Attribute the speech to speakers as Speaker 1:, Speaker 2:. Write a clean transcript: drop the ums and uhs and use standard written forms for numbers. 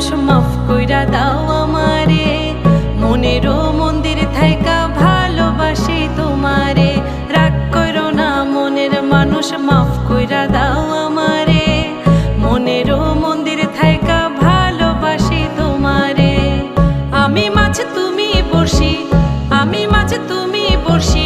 Speaker 1: মানুষ মাফ কইরা দাও আমারে, মনেরও মন্দির থাইকা ভালোবাসি তোমারে। রাগ করো না মনের মানুষ মাফ কইরা দাও আমারে, মনেরও মন্দির থাইকা ভালোবাসি তোমারে। আমি মাছ তুমি বড়শি, আমি মাছ তুমি বড়শি।